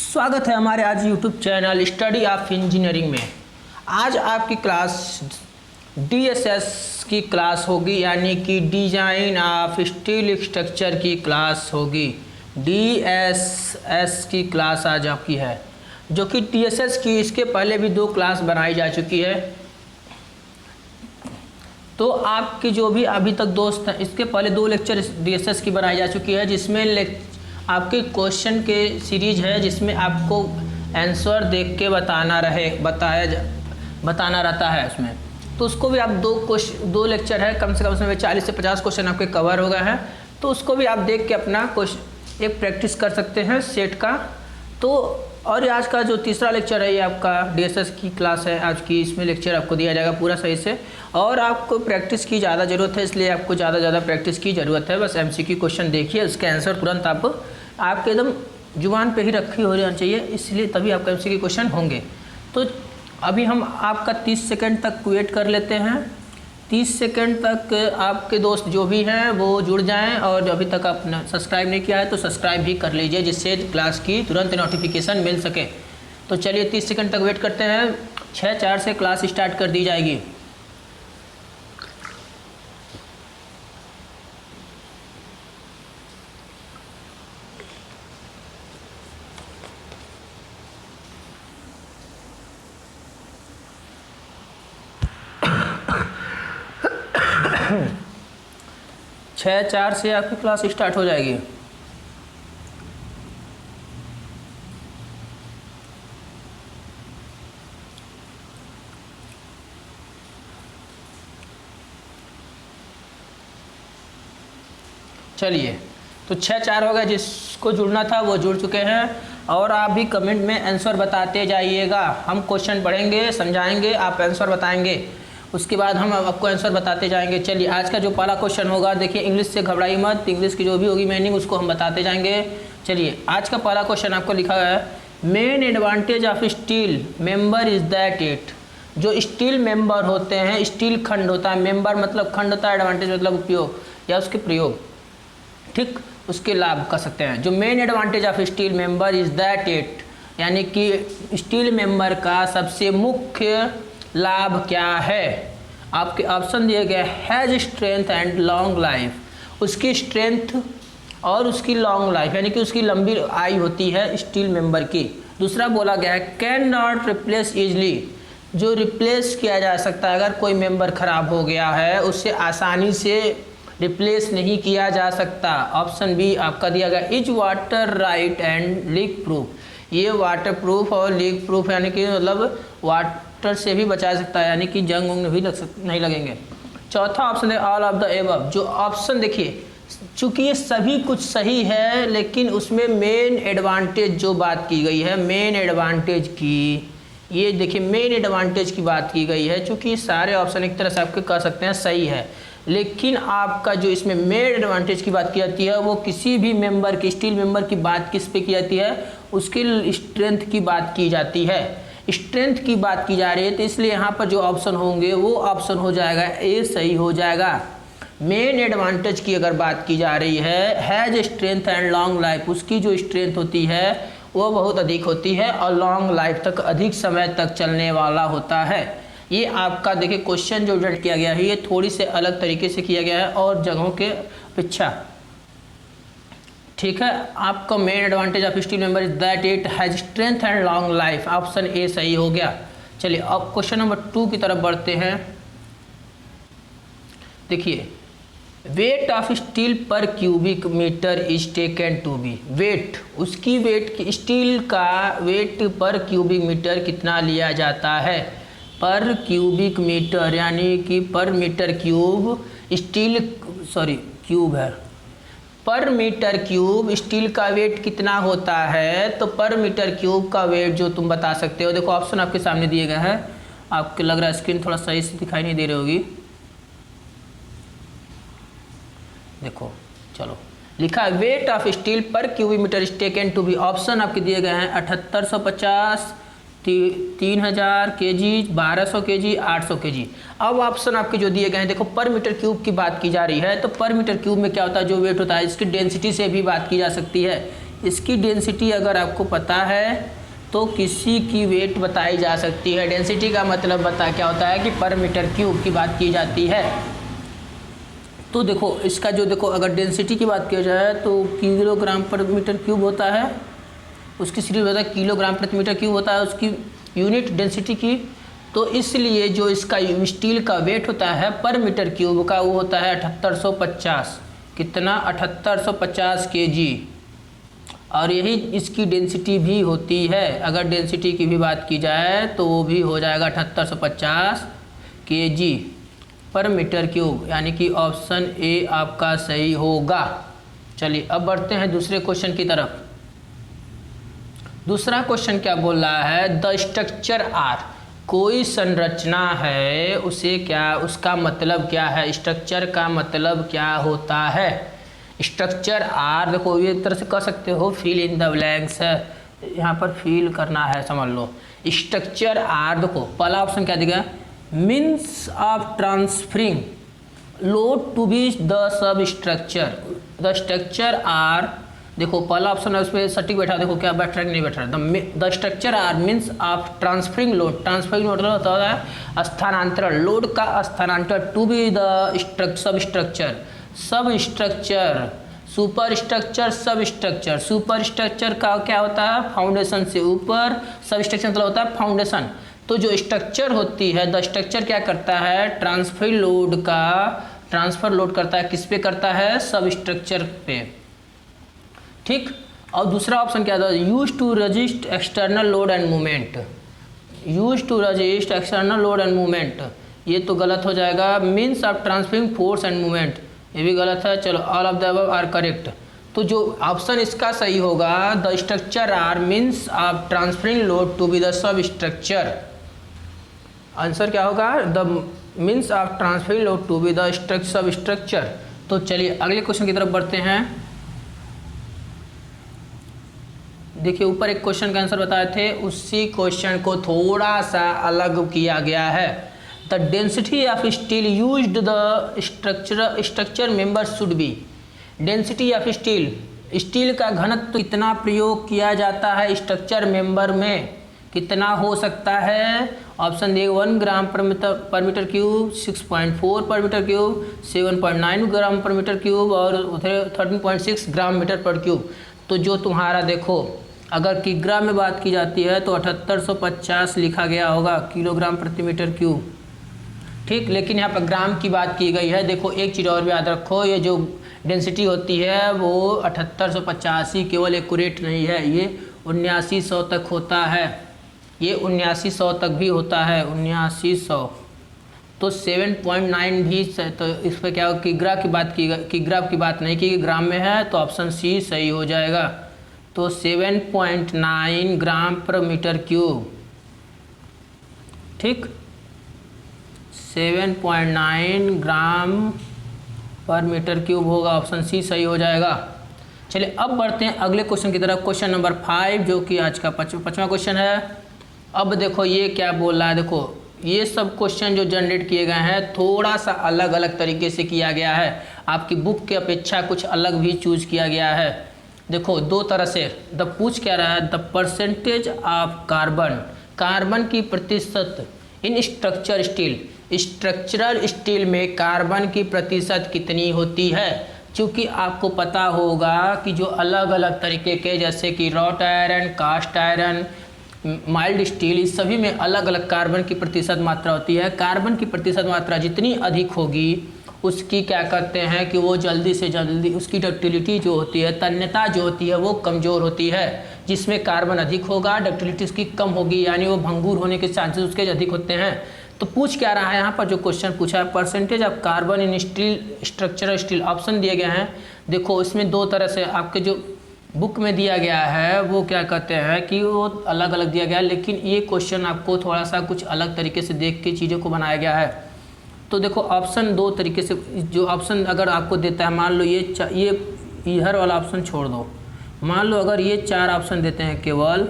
स्वागत है हमारे आज YouTube channel study of engineering में। आज आपकी क्लास डीएसएस की क्लास होगी, यानी कि डिज़ाइन ऑफ स्टील स्ट्रक्चर की क्लास होगी। डीएसएस की क्लास आज आपकी है, जो कि डीएसएस की इसके पहले भी 2 क्लास बनाई जा चुकी है। तो आपके जो भी अभी तक दोस्त हैं, इसके पहले 2 लेक्चर डीएसएस की बनाई जा चुकी है, जिसमें आपके क्वेश्चन के सीरीज है, जिसमें आपको आंसर देख के बताना रहता है उसमें। तो उसको भी आप 2 लेक्चर है, कम से कम उसमें 40 से 50 क्वेश्चन आपके कवर हो गए हैं। तो उसको भी आप देख के अपना एक प्रैक्टिस कर सकते हैं सेट का। तो और आज का जो तीसरा लेक्चर है, ये आपका डीएसएस की क्लास है आज की। इसमें लेक्चर आपको दिया जाएगा पूरा सही से, और आपको प्रैक्टिस की ज़्यादा ज़रूरत है, इसलिए आपको ज़्यादा प्रैक्टिस की ज़रूरत है। बस एमसीक्यू क्वेश्चन देखिए, उसके आंसर तुरंत आपके एकदम जुबान पे ही रखी हो जाना चाहिए, इसलिए तभी आपका एमसीक्यू क्वेश्चन होंगे। तो अभी हम आपका 30 सेकंड तक वेट कर लेते हैं। 30 सेकंड तक आपके दोस्त जो भी हैं वो जुड़ जाएं, और जो अभी तक आपने सब्सक्राइब नहीं किया है तो सब्सक्राइब भी कर लीजिए, जिससे क्लास की तुरंत नोटिफिकेशन मिल सके। तो चलिए 30 सेकंड तक वेट करते हैं। 6:04 से क्लास स्टार्ट कर दी जाएगी। छः 4 से आपकी क्लास स्टार्ट हो जाएगी। चलिए, तो 6:04 हो गया। जिसको जुड़ना था वो जुड़ चुके हैं, और आप भी कमेंट में आंसर बताते जाइएगा। हम क्वेश्चन पढ़ेंगे, समझाएंगे, आप आंसर बताएंगे, उसके बाद हम आपको आंसर बताते जाएंगे। चलिए, आज का जो पहला क्वेश्चन होगा, देखिए इंग्लिश से घबराइए मत, इंग्लिश की जो भी होगी मीनिंग उसको हम बताते जाएंगे। चलिए, आज का पहला क्वेश्चन आपको लिखा है, main advantage of steel member is that it. जो स्टील मेंबर होते हैं, स्टील खंड होता है, मेंबर मतलब खंड होता है, एडवांटेज मतलब उपयोग या उसके प्रयोग, ठीक, उसके लाभ कर सकते हैं। जो main advantage of steel member is that it, यानी कि स्टील मेंबर का सबसे मुख्य लाभ क्या है। आपके ऑप्शन दिए गए, has strength and long life. उसकी स्ट्रेंथ और उसकी लॉन्ग लाइफ, यानी कि उसकी लंबी आयु होती है स्टील मेंबर की। दूसरा बोला गया है, कैन नॉट रिप्लेस ईजली, जो रिप्लेस किया जा सकता है। अगर कोई मेंबर खराब हो गया है, उससे आसानी से रिप्लेस नहीं किया जा सकता। ऑप्शन बी आपका दिया गया, is water right and leak proof. ये वाटर प्रूफ और लीक प्रूफ, यानी कि मतलब वाटर से भी बचा सकता है, यानी कि जंग उंग भी नहीं लगेंगे। चौथा ऑप्शन है ऑल ऑफ द एबव। जो ऑप्शन देखिए, चूँकि ये सभी कुछ सही है, लेकिन उसमें मेन एडवांटेज जो बात की गई है, मेन एडवांटेज की, ये देखिए मेन एडवांटेज की बात की गई है। चूँकि सारे ऑप्शन एक तरह से आपके कह सकते हैं सही है, लेकिन आपका जो इसमें मेन एडवांटेज की बात की जाती है, वो किसी भी मेंबर की, स्टील मेंबर की बात किस पे की जाती है, उसकी स्ट्रेंथ की बात की जाती है, स्ट्रेंथ की बात की जा रही है। तो इसलिए यहाँ पर जो ऑप्शन होंगे वो ऑप्शन हो जाएगा ए, सही हो जाएगा। मेन एडवांटेज की अगर बात की जा रही है, has strength and long life, उसकी जो स्ट्रेंथ होती है वो बहुत अधिक होती है, और लॉन्ग लाइफ तक, अधिक समय तक चलने वाला होता है। ये आपका देखिए क्वेश्चन जो रिजल्ट किया गया है, ये थोड़ी से अलग तरीके से किया गया है और जगहों के अपेक्षा, ठीक है। आपका main advantage of steel member is that it has strength and long life, option A सही हो गया। चलिए, अब क्वेश्चन नंबर 2 की तरफ बढ़ते हैं। देखिए, weight of steel per cubic metre is taken to be. Weight, उसकी वेट, स्टील का वेट पर क्यूबिक मीटर कितना लिया जाता है। पर क्यूबिक मीटर, यानी कि पर मीटर क्यूब स्टील, क्यूब है, पर मीटर क्यूब स्टील का वेट कितना होता है। तो पर मीटर क्यूब का वेट जो तुम बता सकते हो, देखो ऑप्शन आपके सामने दिए गए हैं। आपको लग रहा है स्क्रीन थोड़ा सही से दिखाई नहीं दे रही होगी, देखो, चलो लिखा है, weight of steel per cubic metre is taken to be. Option आपके दिए गए हैं 7850, 3000 केजी, 1200 केजी, 800 केजी। अब ऑप्शन आपके जो दिए गए हैं, देखो पर मीटर क्यूब की बात की जा रही है, तो पर मीटर क्यूब में क्या होता है, जो वेट होता है, इसकी डेंसिटी से भी बात की जा सकती है। इसकी डेंसिटी अगर आपको पता है तो किसी की वेट बताई जा सकती है। डेंसिटी का मतलब क्या होता है कि पर मीटर क्यूब की बात की जाती है। तो देखो इसका जो देखो अगर डेंसिटी की बात की जाए तो किलोग्राम पर मीटर क्यूब होता है, उसकी सीरीज होता है किलोग्राम प्रति मीटर क्यूब होता है उसकी यूनिट डेंसिटी की। तो इसलिए जो इसका स्टील का वेट होता है पर मीटर क्यूब का वो होता है 7850। कितना? 7850 kg। और यही इसकी डेंसिटी भी होती है। अगर डेंसिटी की भी बात की जाए तो वो भी हो जाएगा 7850 kg पर मीटर क्यूब, यानी कि ऑप्शन ए आपका सही होगा। चलिए अब बढ़ते हैं दूसरे क्वेश्चन की तरफ। दूसरा क्वेश्चन क्या बोल रहा है? द स्ट्रक्चर आर, कोई संरचना है उसे क्या, उसका मतलब क्या है? स्ट्रक्चर का मतलब क्या होता है? स्ट्रक्चर आर, देखो ये तरह से कह सकते हो, फिल इन द ब्लैंक्स है, यहाँ पर फिल करना है, समझ लो। स्ट्रक्चर आर, देखो पहला ऑप्शन क्या दिया? Means of transferring load to be the substructure. The structure are, देखो पहला ऑप्शन है उसमें सटीक बैठा, देखो क्या बैठ रहा है नहीं बैठ रहा है। The structure are means of transferring load. Transferring load होता है स्थानांतरण, लोड का स्थानांतरण to be the substructure. Substructure, superstructure, substructure. Superstructure का क्या होता है? फाउंडेशन से ऊपर, सब स्ट्रक्चर मतलब होता है फाउंडेशन। तो जो स्ट्रक्चर होती है, द स्ट्रक्चर क्या करता है? ट्रांसफर लोड का ट्रांसफर लोड करता है, किस पे करता है? सब स्ट्रक्चर पे, ठीक। और दूसरा ऑप्शन क्या था? Use to resist external load and movement. Use to resist external load and movement, ये तो गलत हो जाएगा। Means of transferring force and movement, ये भी गलत है। चलो all of the above are correct. तो जो ऑप्शन इसका सही होगा, the structure are means of transferring load to be the substructure. Answer क्या होगा? The means of transferring load to be the सब स्ट्रक्चर। तो चलिए अगले क्वेश्चन की तरफ बढ़ते हैं। देखिए ऊपर एक क्वेश्चन का आंसर बताए थे, उसी क्वेश्चन को थोड़ा सा अलग किया गया है। The density of steel used the structure member should be. Density of steel, steel का घनत्व कितना प्रयोग किया जाता है स्ट्रक्चर मेंबर में, कितना हो सकता है? ऑप्शन ए 1 ग्राम पर मीटर क्यूब, 6.4 पर मीटर क्यूब, 7.9 ग्राम पर मीटर क्यूब और 13.6 ग्राम मीटर पर क्यूब। तो जो तुम्हारा देखो अगर किग्रा में बात की जाती है तो 7850 लिखा गया होगा किलोग्राम प्रति मीटर क्यूब, ठीक। लेकिन यहाँ पर ग्राम की बात की गई है। देखो एक चीज़ और भी याद रखो, ये जो डेंसिटी होती है वो 7850 केवल एक्यूरेट नहीं है, ये 7900 तक होता है, ये 7900 तक भी होता है, 7900। तो 7.9 भी, तो इस पर क्या हो, किग्रा की बात किग्रा की बात नहीं की, ग्राम में है, तो ऑप्शन सी सही हो जाएगा। तो 7.9 ग्राम पर मीटर क्यूब, ठीक। 7.9 ग्राम पर मीटर क्यूब होगा, ऑप्शन सी सही हो जाएगा। चलिए अब बढ़ते हैं अगले क्वेश्चन की तरफ, क्वेश्चन नंबर 5, जो कि आज का पाँचवा क्वेश्चन है। अब देखो ये क्या बोल रहा है, देखो ये सब क्वेश्चन जो जनरेट किए गए हैं थोड़ा सा अलग अलग तरीके से किया गया है, आपकी बुक के अपेक्षा कुछ अलग भी चूज किया गया है। देखो दो तरह से पूछ क्या रहा है, the percentage of carbon, carbon की प्रतिशत इन स्ट्रक्चर स्टील, स्ट्रक्चरल स्टील में कार्बन की प्रतिशत कितनी होती है। क्योंकि आपको पता होगा कि जो अलग अलग तरीके के जैसे कि wrought iron, cast iron, mild steel, इस सभी में अलग अलग कार्बन की प्रतिशत मात्रा होती है। कार्बन की प्रतिशत मात्रा जितनी अधिक होगी उसकी क्या कहते हैं कि वो जल्दी से जल्दी उसकी डक्टिलिटी जो होती है, तन्यता जो होती है वो कमज़ोर होती है। जिसमें कार्बन अधिक होगा डक्टिलिटी उसकी कम होगी, यानी वो भंगूर होने के चांसेस उसके अधिक होते हैं। तो पूछ क्या रहा है यहाँ पर, जो क्वेश्चन पूछा है percentage of carbon in steel, structural steel, option दिए गए हैं। देखो इसमें दो तरह से आपके जो बुक में दिया गया है वो क्या कहते हैं कि वो अलग अलग दिया गया है, लेकिन ये क्वेश्चन आपको थोड़ा सा कुछ अलग तरीके से देख के चीज़ों को बनाया गया है। तो देखो ऑप्शन दो तरीके से, जो ऑप्शन अगर आपको देता है, मान लो ये इधर वाला ऑप्शन छोड़ दो, मान लो अगर ये 4 ऑप्शन देते हैं केवल,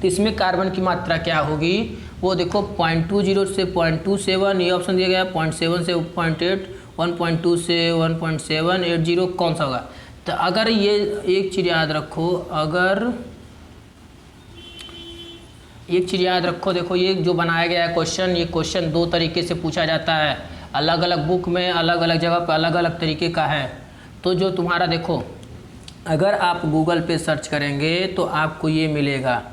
तो इसमें कार्बन की मात्रा क्या होगी वो देखो 0.20 से 0.27, ये ऑप्शन दिया गया है 0.7 से 0.8, 1.2 से 1.780, कौन सा होगा। तो अगर ये एक चीज़ याद रखो, एक चीज़ याद रखो, देखो ये जो बनाया गया है क्वेश्चन, ये क्वेश्चन दो तरीके से पूछा जाता है, अलग अलग बुक में अलग अलग जगह पर अलग अलग तरीके का है। तो जो तुम्हारा देखो, अगर आप गूगल पे सर्च करेंगे तो आपको ये मिलेगा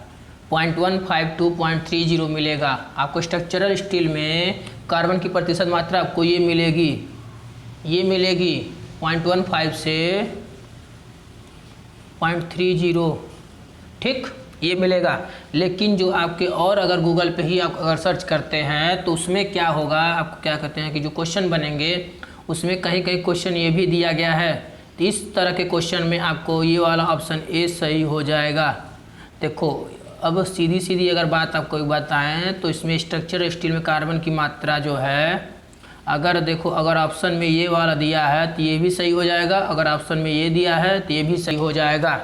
0.152.30 मिलेगा। आपको स्ट्रक्चरल स्टील में कार्बन की प्रतिशत मात्रा आपको ये मिलेगी 0.15 से 0.30, ठीक, ये मिलेगा। लेकिन जो आपके और अगर गूगल पे ही आप अगर सर्च करते हैं तो उसमें क्या होगा, आपको क्या कहते हैं कि जो क्वेश्चन बनेंगे उसमें कहीं कहीं क्वेश्चन ये भी दिया गया है। तो इस तरह के क्वेश्चन में आपको ये वाला ऑप्शन ए सही हो जाएगा। देखो अब सीधी अगर बात आपको एक बताएं तो इसमें स्ट्रक्चर स्टील में कार्बन की मात्रा जो है, अगर देखो अगर ऑप्शन में ये वाला दिया है तो ये भी सही हो जाएगा, अगर ऑप्शन में ये दिया है तो ये भी सही हो जाएगा।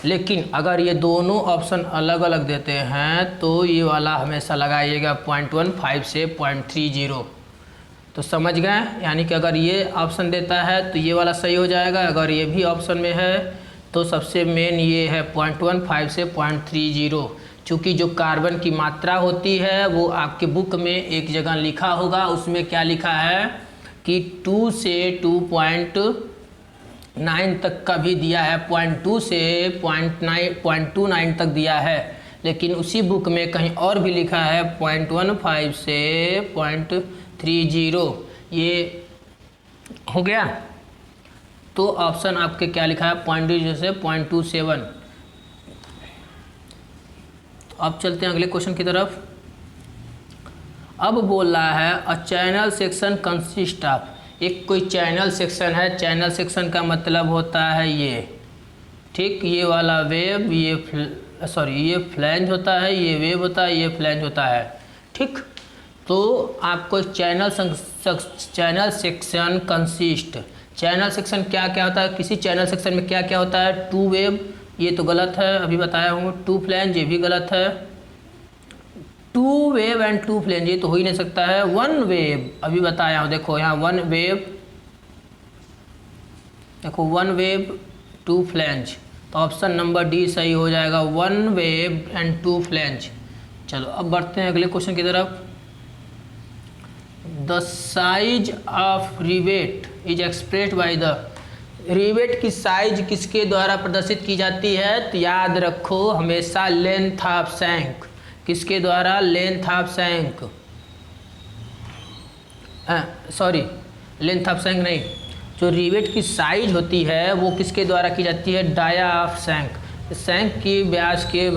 लेकिन अगर ये दोनों ऑप्शन अलग अलग देते हैं तो ये वाला हमेशा लगाइएगा 0.15 से 0.30। तो समझ गए, यानी कि अगर ये ऑप्शन देता है तो ये वाला सही हो जाएगा, अगर ये भी ऑप्शन में है तो सबसे मेन ये है 0.15 से 0.30। चूँकि जो कार्बन की मात्रा होती है वो आपके बुक में एक जगह लिखा होगा, उसमें क्या लिखा है कि 2 से 2.9 तक का भी दिया है, 0.2 से 0.29 तक दिया है। लेकिन उसी बुक में कहीं और भी लिखा है 0.15 से 0.30, ये हो गया। तो ऑप्शन आपके क्या लिखा है 0.0 से 0.27। तो अब चलते हैं अगले क्वेश्चन की तरफ। अब बोल रहा है a channel section consist of, एक कोई चैनल सेक्शन है, चैनल सेक्शन का मतलब होता है ये, ठीक, ये वाला वेव, ये फ्लैंज होता है, ये वेव होता है, ये फ्लैंज होता है, ठीक। तो आपको channel section consist, channel section क्या क्या होता है, किसी चैनल सेक्शन में क्या क्या होता है, 2 वेव, ये तो गलत है, अभी बताया हूँ, 2 फ्लैंज, ये भी गलत है, 2 वेव एंड 2 फ्लैंज, ये तो हो ही नहीं सकता है, 1 वेव, अभी बताया हूँ, देखो यहाँ 1 वेव, देखो 1 वेव 2 फ्लैंज, तो ऑप्शन नंबर डी सही हो जाएगा, 1 वेव एंड 2 फ्लैंज। चलो अब बढ़ते हैं अगले क्वेश्चन की तरफ। The size of rivet is expressed by the, rivet की साइज किसके द्वारा प्रदर्शित की जाती है, तो याद रखो हमेशा लेंथ ऑफ शैंक, किसके द्वारा, length of shank, length of shank नहीं, जो रिवेट की साइज होती है वो किसके द्वारा की जाती है, डाया ऑफ शैंक, शैंक की व्यास के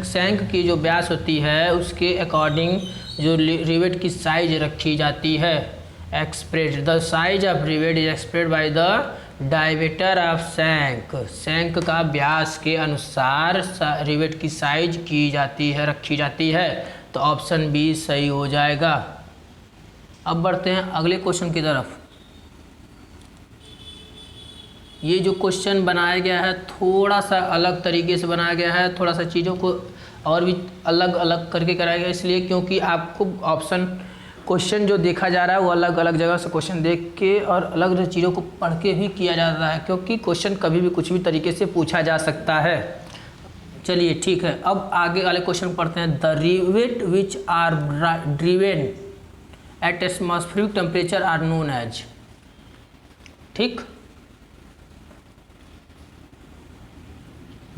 शैंक की जो व्यास होती है उसके अकॉर्डिंग जो रिवेट की साइज रखी जाती है। Express the size of rivet is expressed by the diameter of shank, shank का व्यास के अनुसार रिवेट की साइज की जाती है, रखी जाती है। तो ऑप्शन बी सही हो जाएगा। अब बढ़ते हैं अगले क्वेश्चन की तरफ। ये जो क्वेश्चन बनाया गया है थोड़ा सा अलग तरीके से बनाया गया है, थोड़ा सा चीज़ों को और भी अलग अलग करके कराया गया, इसलिए क्योंकि आपको ऑप्शन क्वेश्चन जो देखा जा रहा है वो अलग अलग जगह से क्वेश्चन देख के और अलग अलग चीज़ों को पढ़ के भी किया जाता है, क्योंकि क्वेश्चन कभी भी कुछ भी तरीके से पूछा जा सकता है। चलिए ठीक है, अब आगे वाले क्वेश्चन पढ़ते हैं। The rivet which are driven at atmospheric temperature are known as, ठीक,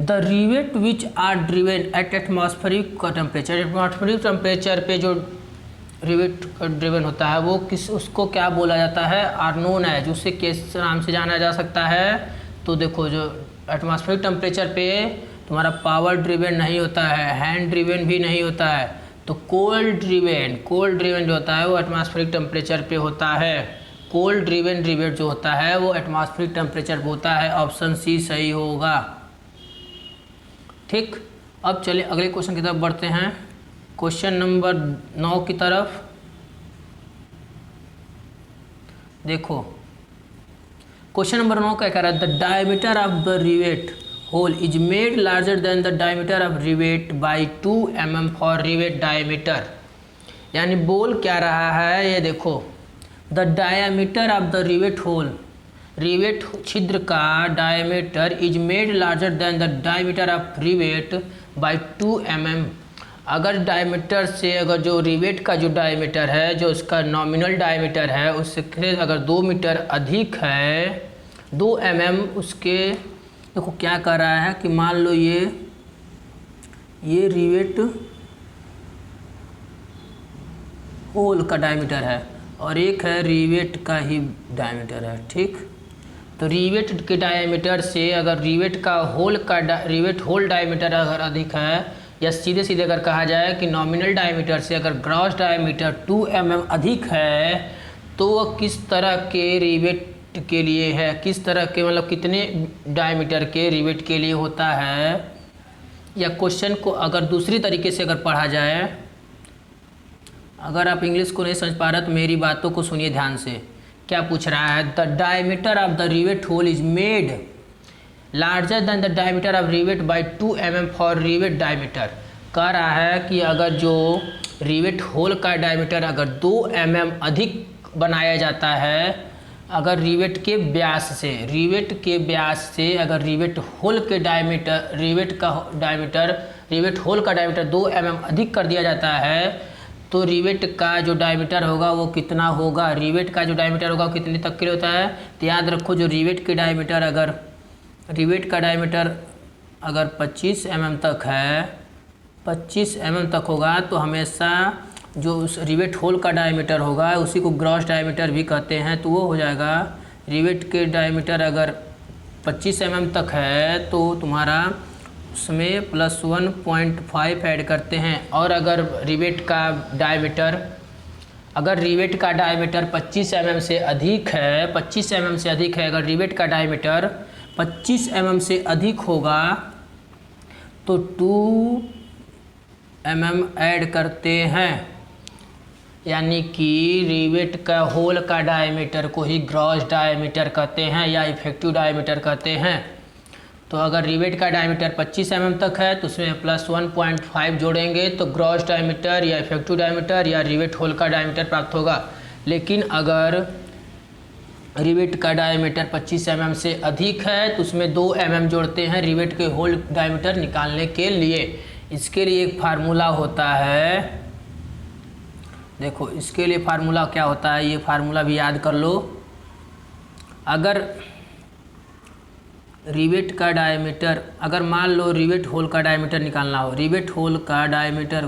the rivet which are driven at atmospheric temperature, atmospheric temperature पे जो रिवेट ड्रिवन होता है वो उसको क्या बोला जाता है, आर नोन एज, उसे किस नाम से जाना जा सकता है। तो देखो जो एटमॉस्फेरिक टेम्परेचर पे तुम्हारा पावर ड्रिवन नहीं होता है, हैंड ड्रिवन भी नहीं होता है, तो कोल्ड ड्रिवन जो होता है वो एटमॉस्फेरिक टेम्परेचर पे होता है। कोल्ड ड्रिवन रिवेट जो होता है वो एटमॉस्फेरिक टेम्परेचर पे होता है। ऑप्शन सी सही होगा, ठीक। अब चलिए अगले क्वेश्चन की तरफ बढ़ते हैं, क्वेश्चन नंबर 9 की तरफ। देखो क्वेश्चन नंबर 9 क्या कह रहा है, the diameter of the rivet hole is made larger than the diameter of rivet by 2 mm for rivet diameter. यानी बोल क्या रहा है, ये देखो the diameter of the rivet hole, rivet छिद्र का diameter is made larger than the diameter of rivet by 2 mm। अगर डायमीटर से, अगर जो रिवेट का जो डायमीटर है, जो उसका नॉमिनल डायमीटर है, उससे अगर 2 मीटर अधिक है, 2 mm उसके, देखो क्या कर रहा है कि मान लो ये रिवेट होल का डायमीटर है और एक है रिवेट का ही डायमीटर है, ठीक। तो रिवेट के डायमीटर से अगर रिवेट होल डायमीटर अगर अधिक है, या सीधे सीधे अगर कहा जाए कि नॉमिनल डायमीटर से अगर ग्रॉस डायमीटर 2 mm अधिक है, तो वह किस तरह के रिवेट के लिए है, किस तरह के, मतलब कितने डायमीटर के रिवेट के लिए होता है। या क्वेश्चन को अगर दूसरी तरीके से अगर पढ़ा जाए, अगर आप इंग्लिश को नहीं समझ पा रहे तो मेरी बातों को सुनिए ध्यान से। क्या पूछ रहा है? The diameter of the rivet hole is made larger than the diameter of rivet by 2 mm for rivet diameter. कह रहा है कि अगर जो रिवेट होल का डायमीटर अगर 2 mm अधिक बनाया जाता है, अगर रिवेट के व्यास से अगर रिवेट होल का डायमीटर 2 mm अधिक कर दिया जाता है, तो रिवेट का जो डायमीटर होगा वो कितना होगा, रिवेट का जो डायमीटर होगा वो कितने तक के लिए होता है। तो याद रखो, जो रिवेट का डायमीटर अगर 25 mm तक है, 25 mm तक होगा, तो हमेशा जो उस रिवेट होल का डायमीटर होगा उसी को ग्रॉस डायमीटर भी कहते हैं। तो वो हो जाएगा, रिवेट के डायमीटर अगर 25 mm तक है तो तुम्हारा उसमें +1.5 ऐड करते हैं। और अगर रिवेट का डायमीटर 25 mm से अधिक है, 25 mm से अधिक है, अगर रिवेट का डायमीटर 25 mm से अधिक होगा तो 2 mm ऐड करते हैं, यानी कि रिवेट का होल का डायमीटर को ही ग्रॉस डायमीटर कहते हैं या इफेक्टिव डायमीटर कहते हैं। तो अगर रिवेट का डायमीटर 25 mm तक है तो उसमें +1.5 जोड़ेंगे तो ग्रॉस डायमीटर या इफेक्टिव डायमीटर या रिवेट होल का डायमीटर प्राप्त होगा। लेकिन अगर रिवेट का डायमीटर 25 mm से अधिक है तो उसमें 2 mm जोड़ते हैं रिवेट के होल डायमीटर निकालने के लिए। इसके लिए एक फार्मूला होता है, देखो इसके लिए फार्मूला क्या होता है, ये फार्मूला भी याद कर लो। अगर रिवेट का डायमीटर, अगर मान लो रिवेट होल का डायमीटर निकालना हो, रिवेट होल के डायमीटर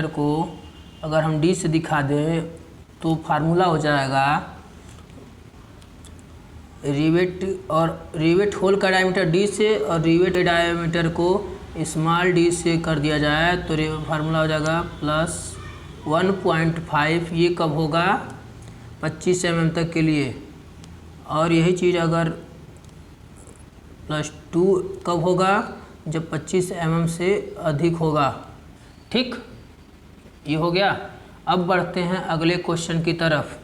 को अगर हम D से दिखा दें तो फार्मूला हो जाएगा रिवेट होल का डायमीटर D से और रिवेट डायमीटर को स्मॉल d से कर दिया जाए तो फार्मूला हो जाएगा +1.5। ये कब होगा? 25 mm तक के लिए। और यही चीज़ अगर +2 कब होगा? जब 25 mm से अधिक होगा, ठीक। ये हो गया। अब बढ़ते हैं अगले क्वेश्चन की तरफ।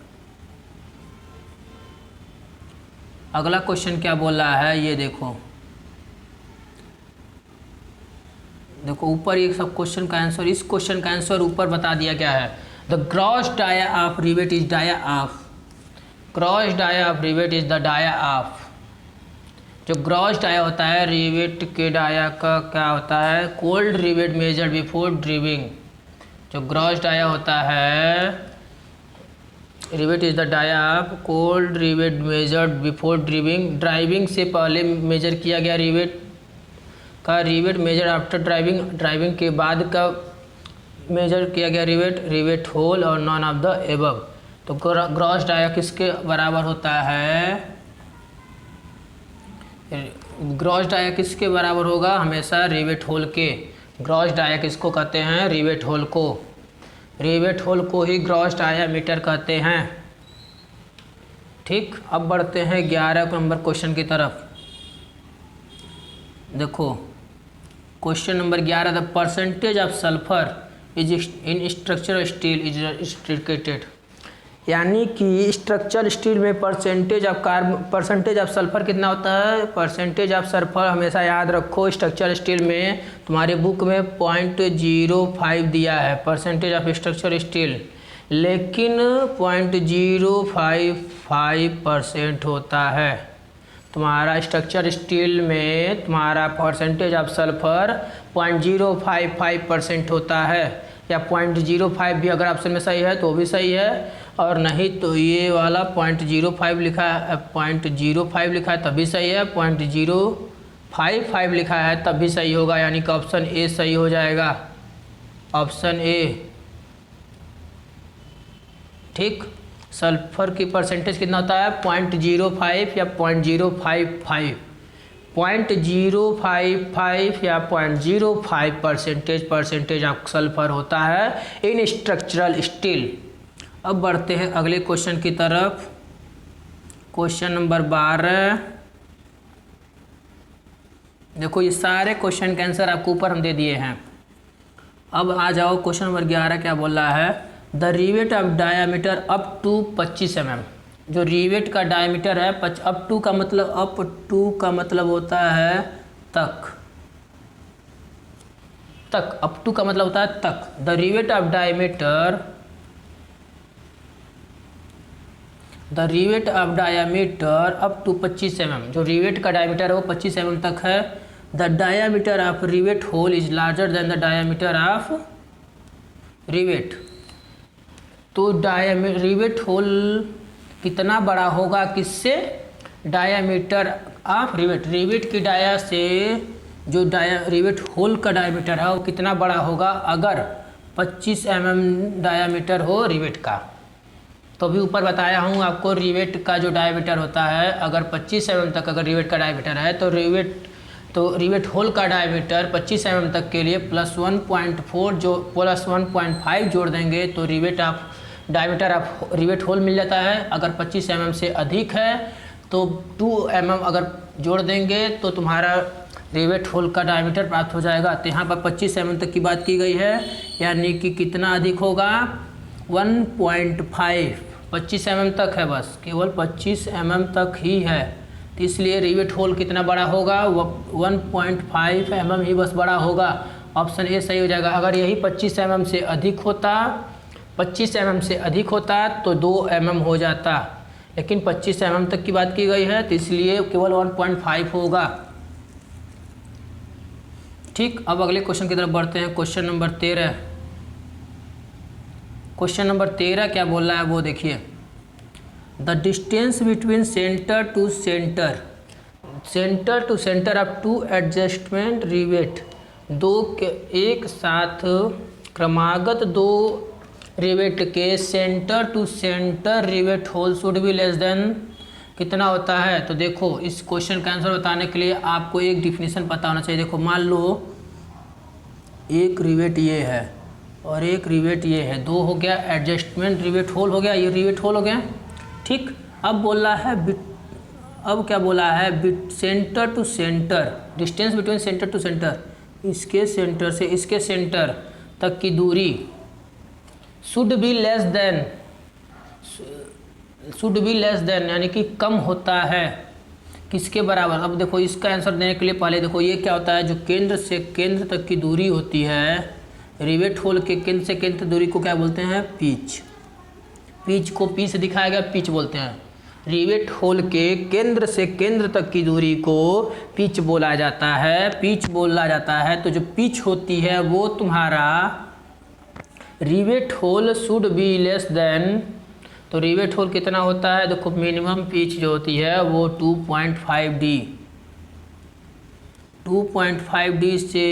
अगला क्वेश्चन क्या बोल रहा है ये देखो ऊपर ये सब क्वेश्चन का आंसर, इस क्वेश्चन का आंसर ऊपर बता दिया गया है। The gross dia of rivet is the dia of, जो ग्रॉस डाया होता है रिवेट के डाया का क्या होता है? Cold rivet measured before driving. जो ग्रॉस डाया होता है rivet is the dia of cold rivet measured before driving. Driving से पहले मेजर किया गया रिवेट मेजर आफ्टर ड्राइविंग के बाद का मेजर किया गया रिवेट होल और नॉन ऑफ द एबव। तो ग्रॉस डाया किसके बराबर होता है? ग्रॉस डाया किसके बराबर होगा? हमेशा रिवेट होल के। ग्रॉस डाया किसको कहते हैं? रिवेट होल को ही ग्रॉस डायामीटर कहते हैं, ठीक। अब बढ़ते हैं 11 नंबर क्वेश्चन की तरफ। देखो question number 11, the percentage of sulphur is in structure steel is stipulated. यानी कि स्ट्रक्चर स्टील में परसेंटेज ऑफ सल्फर कितना होता है? परसेंटेज ऑफ सल्फर हमेशा याद रखो, स्ट्रक्चर स्टील में तुम्हारे बुक में 0.05 दिया है परसेंटेज ऑफ स्ट्रक्चर स्टील, लेकिन 0.055% होता है तुम्हारा स्ट्रक्चर स्टील में। तुम्हारा परसेंटेज ऑफ सल्फर 0.055% होता है, या 0.05 भी अगर ऑप्शन में सही है तो भी सही है, और नहीं तो ये वाला 0.05 लिखा है, 0.05 लिखा है तभी सही है, 0.055 लिखा है तब भी सही होगा, यानी कि ऑप्शन ए सही हो जाएगा, ऑप्शन ए। ठीक, सल्फर की परसेंटेज कितना होता है? 0.05 या 0.055, 0.055 या 0.05 परसेंटेज ऑफ सल्फर होता है इन स्ट्रक्चरल स्टील। अब बढ़ते हैं अगले क्वेश्चन की तरफ। Question number 12। देखो ये सारे क्वेश्चन के आंसर आपको ऊपर हम दे दिए हैं। अब आ जाओ क्वेश्चन नंबर 11 क्या बोल रहा है? The rivet of diameter up to 25 mm। जो रिवेट का डायमीटर है अप टू का मतलब होता है तक, अप टू का मतलब होता है तक। The rivet of diameter up to 25 mm। जो रिवेट का डायमीटर है वो 25 mm तक है। The diameter of rivet hole is larger than the diameter of rivet. तो रिवेट होल कितना बड़ा होगा किससे? डायामीटर ऑफ रिवेट की डाया से जो रिवेट होल का डायमीटर है वो कितना बड़ा होगा अगर 25 mm डायामीटर हो रिवेट का। तो भी ऊपर बताया हूँ आपको, रिवेट का जो डायमीटर होता है अगर 25 mm तक अगर रिवेट का डायमीटर है तो रिवेट होल का डायमीटर 25 mm तक के लिए +1.4 जो +1.5 जोड़ देंगे तो डायमीटर ऑफ रिवेट होल मिल जाता है। अगर 25 mm से अधिक है तो 2 mm अगर जोड़ देंगे तो तुम्हारा रिवेट होल का डायमीटर प्राप्त हो जाएगा। तो यहाँ पर 25 mm तक की बात की गई है, यानी कि कितना अधिक होगा? 1.5। 25 mm तक है, बस केवल 25 mm तक ही है, तो इसलिए रिवेट होल कितना बड़ा होगा? 1.5 mm ही बस बड़ा होगा। ऑप्शन ए सही हो जाएगा। अगर यही 25 mm से अधिक होता तो 2 mm हो जाता, लेकिन 25 mm तक की बात की गई है तो इसलिए केवल 1.5 होगा। ठीक, अब अगले क्वेश्चन की तरफ बढ़ते हैं। Question number 13। क्वेश्चन नंबर 13 क्या बोल रहा है वो देखिए। The distance between centre to centre of 2 adjustment rivet. एक साथ क्रमागत 2 रिवेट के centre to centre rivet hole should be less than कितना होता है? तो देखो इस क्वेश्चन का आंसर बताने के लिए आपको एक डिफिनीशन पता होना चाहिए। देखो मान लो एक रिवेट ये है और एक रिवेट ये है, 2 हो गया एडजस्टमेंट रिवेट होल हो गया, ये रिवेट होल हो गया। ठीक, अब बोल रहा है अब क्या बोला है? Centre to centre, distance between centre to centre, इसके सेंटर से इसके सेंटर तक की दूरी शुड बी लेस देन यानी कि कम होता है किसके बराबर? अब देखो इसका आंसर देने के लिए पहले देखो ये क्या होता है? जो केंद्र से केंद्र तक की दूरी होती है, रिवेट होल के केंद्र से केंद्र दूरी को क्या बोलते हैं? पिच। पिच को पी से दिखाया गया, पिच बोलते हैं। रिवेट होल के केंद्र से केंद्र तक की दूरी को पिच बोला जाता है। तो जो पिच होती है वो तुम्हारा rivet hole should be less than, तो रिवेट होल कितना होता है? देखो मिनिमम पिच जो होती है वो 2.5D, 2.5D से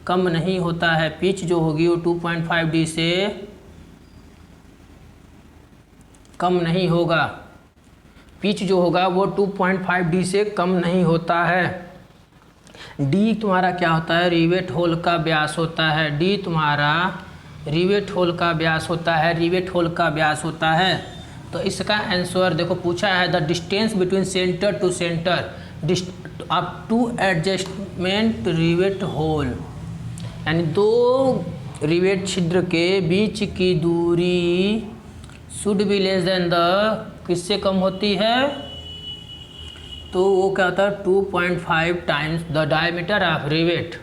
कम नहीं होता है। पिच जो होगी वो 2.5D से कम नहीं होगा। पिच जो होगा वो 2.5D से कम नहीं होता है। डी तुम्हारा क्या होता है? रिवेट होल का व्यास होता है। डी तुम्हारा रिवेट होल का व्यास होता है। तो इसका आंसर देखो पूछा है the distance between centre to centre up to adjustment rivet hole, यानी 2 रिवेट छिद्र के बीच की दूरी should be less than the, किससे कम होती है, तो वो क्या होता है 2.5 times the diameter of rivet,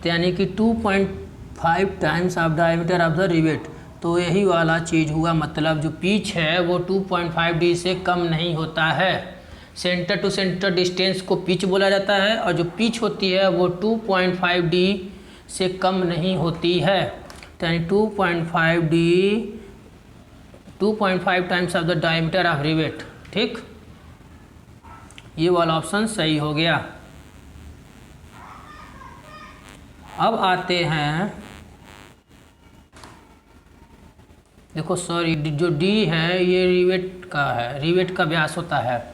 यानी कि 2.5 times of diameter of the rivet. तो यही वाला चीज़ हुआ, मतलब जो पिच है वो 2.5D से कम नहीं होता है। सेंटर टू सेंटर डिस्टेंस को पिच बोला जाता है, और जो पिच होती है वो 2.5D से कम नहीं होती है। तो यानी 2.5 times of the diameter of rivet. ठीक, ये वाला ऑप्शन सही हो गया। अब आते हैं, देखो सॉरी, जो डी है ये रिवेट का है, रिवेट का व्यास होता है,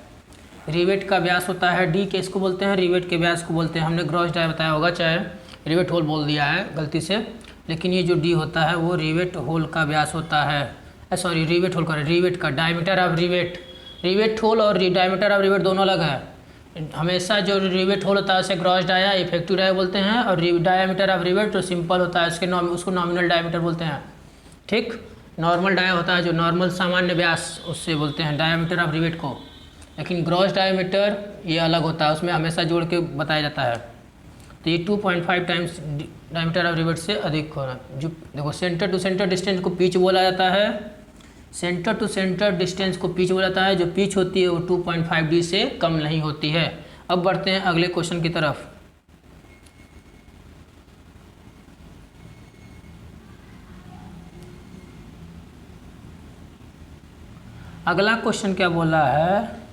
रिवेट का व्यास होता है डी, के इसको बोलते हैं रिवेट के व्यास को बोलते हैं। हमने ग्रॉस डाई बताया होगा, चाहे रिवेट होल बोल दिया है गलती से, लेकिन ये जो डी होता है वो रिवेट होल का व्यास होता है। सॉरी, रिवेट होल का, रिवेट का diameter of rivet, rivet hole और डायमीटर ऑफ रिवेट दोनों अलग है। हमेशा जो रिवेट होल होता है उसे ग्रॉस डाया इफेक्टिव डाया बोलते हैं, और डायमीटर ऑफ रिवेट जो सिंपल होता है उसको नॉमिनल डायमीटर बोलते हैं। ठीक, नॉर्मल डाया होता है जो नॉर्मल सामान्य व्यास, उससे बोलते हैं डायमीटर ऑफ रिवेट को। लेकिन ग्रॉस डायमीटर ये अलग होता है, उसमें हमेशा जोड़ के बताया जाता है। तो ये 2.5 टाइम्स डायमीटर ऑफ रिवेट से अधिक होना। जो देखो सेंटर टू सेंटर डिस्टेंस को पिच बोला जाता है, सेंटर टू सेंटर डिस्टेंस को पिच बोला जाता है। जो पिच होती है वो 2.5D से कम नहीं होती है। अब बढ़ते हैं अगले क्वेश्चन की तरफ। अगला क्वेश्चन क्या बोला है,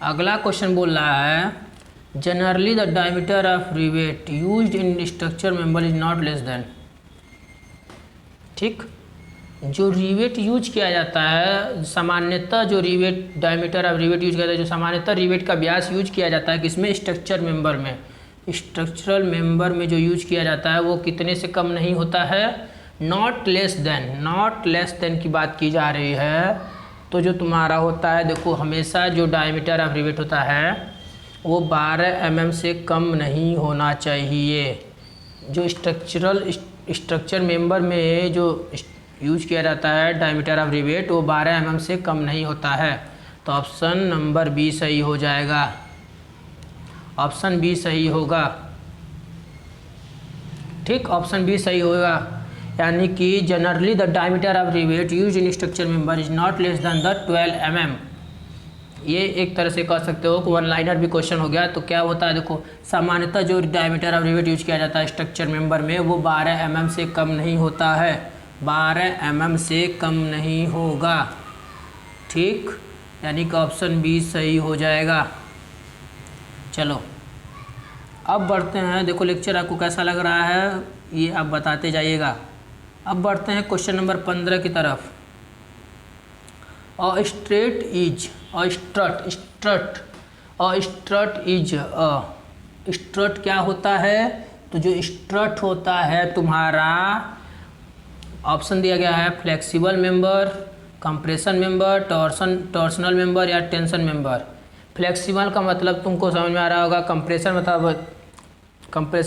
अगला क्वेश्चन बोल रहा है generally the diameter of rivet used in structure member is not less than. ठीक, जो रिवेट यूज किया जाता है सामान्यतः, जो rivet diameter of rivet use किया जाता है, जो सामान्यतः रिवेट का व्यास यूज किया जाता है किसमें, स्ट्रक्चर मेंबर में, स्ट्रक्चरल मेंबर में जो यूज किया जाता है वो कितने से कम नहीं होता है, not less than, not less than की बात की जा रही है। तो जो तुम्हारा होता है, देखो हमेशा जो डायमीटर ऑफ रिवेट होता है वो 12 mm से कम नहीं होना चाहिए। जो स्ट्रक्चर मेंबर में जो यूज किया जाता है डायमीटर ऑफ रिवेट वो 12 mm से कम नहीं होता है। तो ऑप्शन नंबर बी सही हो जाएगा, ऑप्शन बी सही होगा। ठीक, ऑप्शन बी सही होगा, यानी कि generally the diameter of rivet use in structure member is not less than the 12 mm। ये एक तरह से कह सकते हो कि वन लाइनर भी क्वेश्चन हो गया। तो क्या होता है, देखो सामान्यतः जो डायमीटर ऑफ रिवेट यूज किया जाता है स्ट्रक्चर मेंबर में वो 12 mm से कम नहीं होता है, 12 mm से कम नहीं होगा। ठीक, यानी कि ऑप्शन बी सही हो जाएगा। चलो अब बढ़ते हैं, देखो लेक्चर आपको कैसा लग रहा है ये आप बताते जाइएगा। अब बढ़ते हैं क्वेश्चन नंबर 15 की तरफ। A straight is a strut, strut is a strut क्या होता है, तो जो स्ट्रट होता है तुम्हारा, ऑप्शन दिया गया है flexible member, compression member, torsional member या टेंशन मेंबर। फ्लेक्सिबल का मतलब तुमको समझ में आ रहा होगा, कंप्रेशन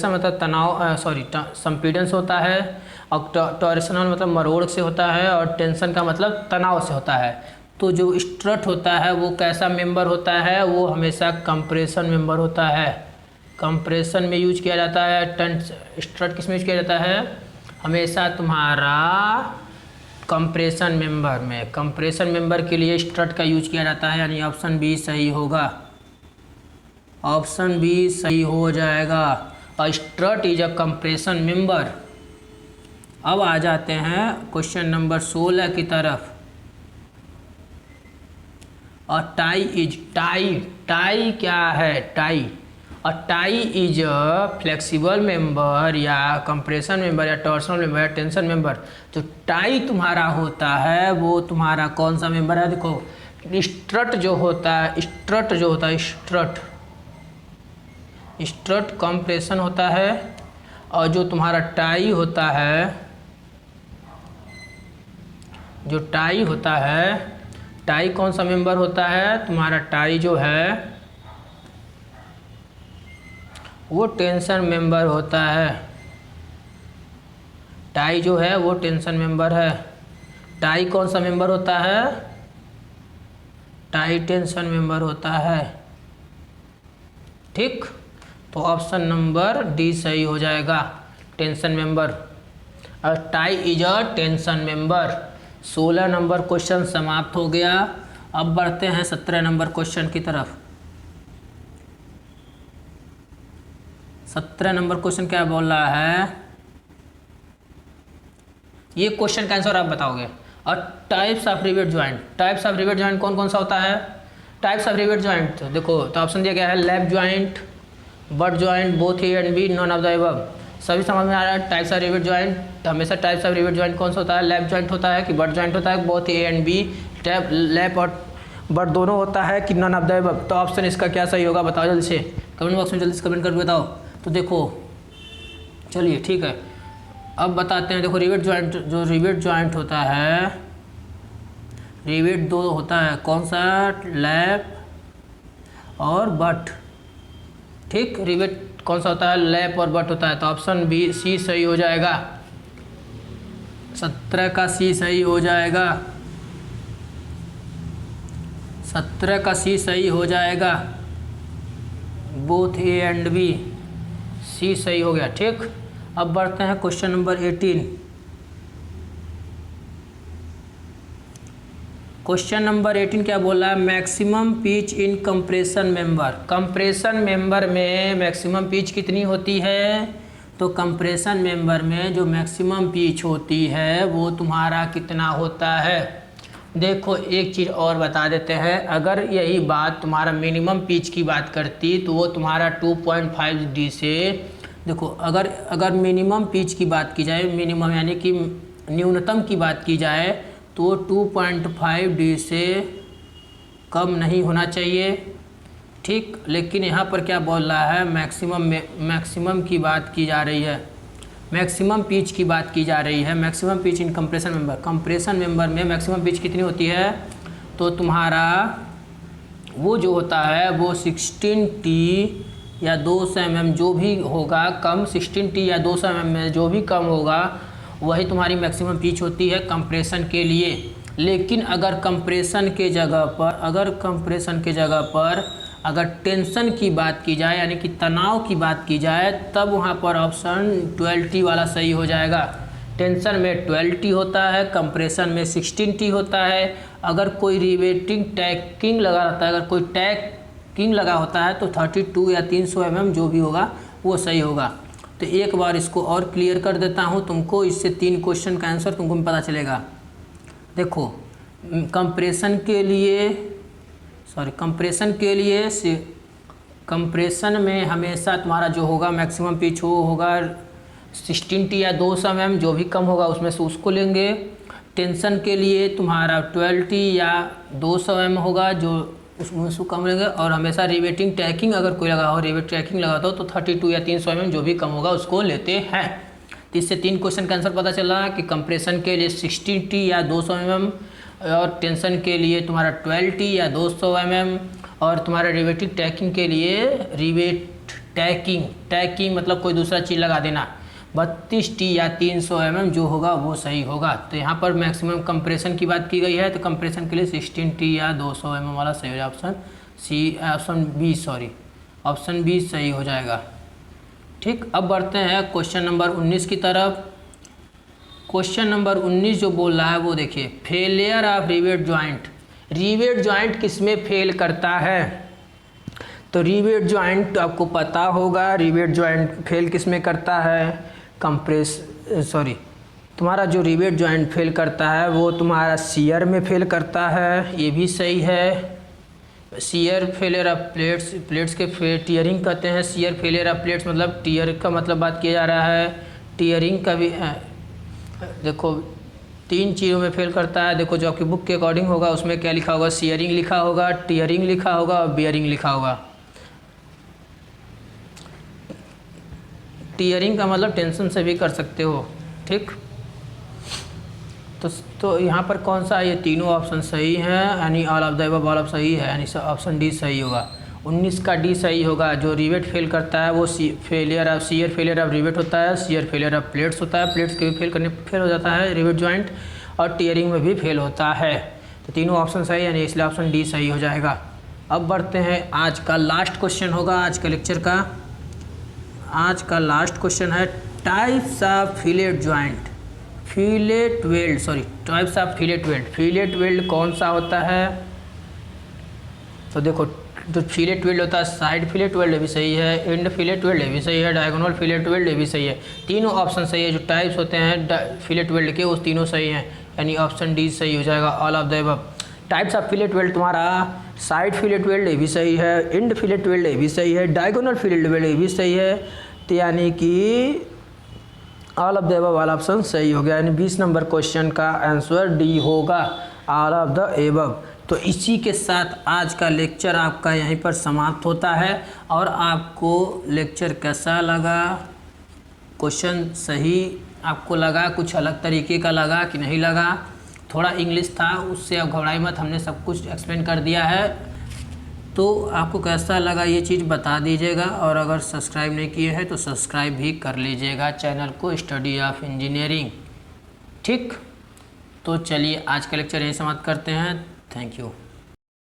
मतलब तनाव, संपीड़न से होता है, और टॉर्सनल मतलब मरोड़ से होता है, और टेंशन का मतलब तनाव से होता है। तो जो स्ट्रट होता है वो कैसा मेंबर होता है, वो हमेशा कंप्रेशन मेंबर होता है, कंप्रेशन में यूज किया जाता है। स्ट्रट किस में यूज किया जाता है, हमेशा तुम्हारा कंप्रेशन मेंबर में, कंप्रेशन मेंबर के लिए स्ट्रट का यूज किया जाता है, यानी ऑप्शन बी सही होगा, ऑप्शन बी सही हो जाएगा। और strut is a compression member. अब आ जाते हैं क्वेश्चन नंबर 16 की तरफ। और टाई क्या है, और tie is a flexible member या कंप्रेशन मेंबर या टॉर्सनल मेंबर या टेंशन मेंबर। जो टाई तुम्हारा होता है वो तुम्हारा कौन सा मेंबर है, देखो स्ट्रट जो होता है, स्ट्रट कंप्रेशन होता है, और जो तुम्हारा टाई होता है, जो टाई होता है, टाई कौन सा मेंबर होता है, तुम्हारा टाई जो है वो टेंशन मेंबर होता है, टाई जो है वो टेंशन मेंबर है। टाई कौन सा मेंबर होता है? टाई टेंशन मेंबर होता है। ठीक, तो ऑप्शन नंबर डी सही हो जाएगा, टेंशन मेंबर। और tie is a tension member. 16 number question समाप्त हो गया। अब बढ़ते हैं 17 नंबर क्वेश्चन की तरफ। 17 नंबर क्वेश्चन क्या बोल रहा है? ये क्वेश्चन का आंसर आप बताओगे। और types of rivet joint, types of rivet joint कौन कौन सा होता है? टाइप्स ऑफ रिवेट ज्वाइंट देखो, तो ऑप्शन दिया गया है lap joint, but joint, both A and B, none of the above. सभी समझ में आ रहा है। टाइप्स ऑफ रिवेट ज्वाइंट, हमेशा टाइप्स ऑफ रिवेट ज्वाइंट कौन सा होता है? लैप ज्वाइंट होता है कि बट ज्वाइंट होता है? Both A and B, tap lap और बट दोनों होता है कि नॉन ऑफ द अबव? तो ऑप्शन इसका क्या सही होगा बताओ जल्दी से, कमेंट बॉक्स में जल्दी से कमेंट करके बताओ। तो देखो, चलिए ठीक है, अब बताते हैं। देखो रिवेट ज्वाइंट, जो रिवेट ज्वाइंट होता है, रिवेट दो होता है, कौन सा? लैप और बट। ठीक, रिवेट कौन सा होता है? लैप और बट होता है। तो ऑप्शन बी सी सही हो जाएगा, 17 का सी सही हो जाएगा, 17 का सी सही हो जाएगा। बोथ ए एंड बी, सी सही हो गया। ठीक, अब बढ़ते हैं क्वेश्चन नंबर 18। क्वेश्चन नंबर 18 क्या बोला है? मैक्सिमम पिच इन कंप्रेशन मेंबर। कंप्रेशन मेंबर में मैक्सिमम पिच कितनी होती है? तो कंप्रेशन मेंबर में जो मैक्सिमम पिच होती है वो तुम्हारा कितना होता है? देखो एक चीज़ और बता देते हैं, अगर यही बात तुम्हारा मिनिमम पिच की बात करती तो वो तुम्हारा 2.5D से, देखो अगर मिनिमम पिच की बात की जाए, मिनिमम यानी कि न्यूनतम की बात की जाए, तो 2.5D से कम नहीं होना चाहिए। ठीक, लेकिन यहाँ पर क्या बोल रहा है? मैक्सिमम की बात की जा रही है, मैक्सिमम पिच की बात की जा रही है। मैक्सिमम पिच इन कंप्रेशन मेंबर, कंप्रेशन मेंबर में मैक्सिमम पिच कितनी होती है? तो तुम्हारा वो जो होता है वो 16T या 200 mm जो भी होगा कम, 16T या 200 mm में जो भी कम होगा वही तुम्हारी मैक्सिमम पिच होती है कंप्रेशन के लिए। लेकिन अगर कंप्रेशन के जगह पर अगर टेंशन की बात की जाए, यानी कि तनाव की बात की जाए, तब वहाँ पर ऑप्शन 12T वाला सही हो जाएगा। टेंशन में 12T होता है, कंप्रेशन में 16T होता है। अगर कोई रिवेटिंग टैकिंग लगा रहता है, अगर कोई टैकिंग लगा होता है तो 32 या 300 mm जो भी होगा वो सही होगा। तो एक बार इसको और क्लियर कर देता हूँ तुमको, इससे 3 क्वेश्चन का आंसर तुमको पता चलेगा। देखो कंप्रेशन में हमेशा तुम्हारा जो होगा मैक्सिमम पिच वो होगा 16T या 200 mm, जो भी कम होगा उसमें से उसको लेंगे। टेंशन के लिए तुम्हारा 12T या 200 mm होगा, जो उसमें से कम लेंगे। और हमेशा रिवेटिंग टैकिंग अगर कोई लगा हो, रिवेट टैकिंग लगाता हो तो 32 या 300 mm जो भी कम होगा उसको लेते हैं। तो इससे 3 क्वेश्चन का आंसर पता चला कि कंप्रेशन के लिए 16T या 200 mm, और टेंशन के लिए तुम्हारा 12T या 200 mm, और तुम्हारा रिवेटिंग टैकिंग के लिए रिवेट टैकिंग मतलब कोई दूसरा चीज़ लगा देना, 32T या 300 mm जो होगा वो सही होगा। तो यहाँ पर मैक्सिमम कंप्रेशन की बात की गई है, तो कंप्रेशन के लिए 16T या 200 mm वाला सही हो जाएगा। ऑप्शन बी सही हो जाएगा। ठीक, अब बढ़ते हैं क्वेश्चन नंबर 19 की तरफ। क्वेश्चन नंबर 19 जो बोल रहा है वो देखिए, failure of rivet joint. Rivet joint किस में फेल करता है? तो रिवेट ज्वाइंट आपको पता होगा, रिवेट ज्वाइंट फेल किस में करता है? तुम्हारा जो रिवेट ज्वाइंट फेल करता है वो तुम्हारा शियर में फेल करता है, ये भी सही है। शियर फेलियर ऑफ प्लेट्स के टीयरिंग कहते हैं। शियर फेलियर ऑफ प्लेट्स मतलब टीयर का मतलब बात किया जा रहा है। टीयरिंग का भी देखो 3 चीज़ों में फेल करता है। देखो जो आपकी बुक के अकॉर्डिंग होगा उसमें क्या लिखा होगा? शियरिंग लिखा होगा, टीयरिंग लिखा होगा और बियरिंग लिखा होगा। टीयरिंग का मतलब टेंशन से भी कर सकते हो। ठीक, तो यहाँ पर कौन सा? ये तीनों ऑप्शन सही हैं, यानी all of the above, all of सही है, यानी ऑप्शन डी सही होगा। 19 का डी सही होगा। जो रिवेट फेल करता है वो शियर फेलियर ऑफ रिवेट होता है, शियर फेलियर ऑफ प्लेट्स होता है, प्लेट्स के भी फेल करने पर फेल हो जाता है रिवेट जॉइंट, और टीयरिंग में भी फेल होता है। तो तीनों ऑप्शन सही है, इसलिए ऑप्शन डी सही हो जाएगा। अब बढ़ते हैं, आज का लास्ट क्वेश्चन होगा आज के लेक्चर का। आज का लास्ट क्वेश्चन है types of fillet joint, types of fillet weld. Fillet weld कौन सा होता है? तो देखो, जो फिलेट वेल्ड होता है, साइड फिलेट वेल्ड भी सही है, एंड फिलेट वेल्ड भी सही है, डायगोनल फिलेट वेल्ड भी सही है। तीनों ऑप्शन सही है। जो टाइप्स होते हैं फिलेट वेल्ड के, वो तीनों सही हैं, यानी ऑप्शन डी सही हो जाएगा, all of the above. Types of fillet weld तुम्हारा साइड फिलेट वेल्ड भी सही है, एंड फिलेट वेल्ड भी सही है, डायगोनल फिलेट वेल्ड भी सही है, तो यानी कि ऑल ऑफ द अबव वाला ऑप्शन सही हो गया। यानी 20 नंबर क्वेश्चन का आंसर डी होगा, ऑल ऑफ द अबव। तो इसी के साथ आज का लेक्चर आपका यहीं पर समाप्त होता है। और आपको लेक्चर कैसा लगा, क्वेश्चन सही आपको लगा, कुछ अलग तरीके का लगा कि नहीं लगा? थोड़ा इंग्लिश था, उससे आप घबराई मत, हमने सब कुछ एक्सप्लेन कर दिया है। तो आपको कैसा लगा ये चीज़ बता दीजिएगा, और अगर सब्सक्राइब नहीं किए हैं तो सब्सक्राइब भी कर लीजिएगा चैनल को, स्टडी ऑफ इंजीनियरिंग। ठीक, तो चलिए आज का लेक्चर यहीं समाप्त करते हैं। Thank you.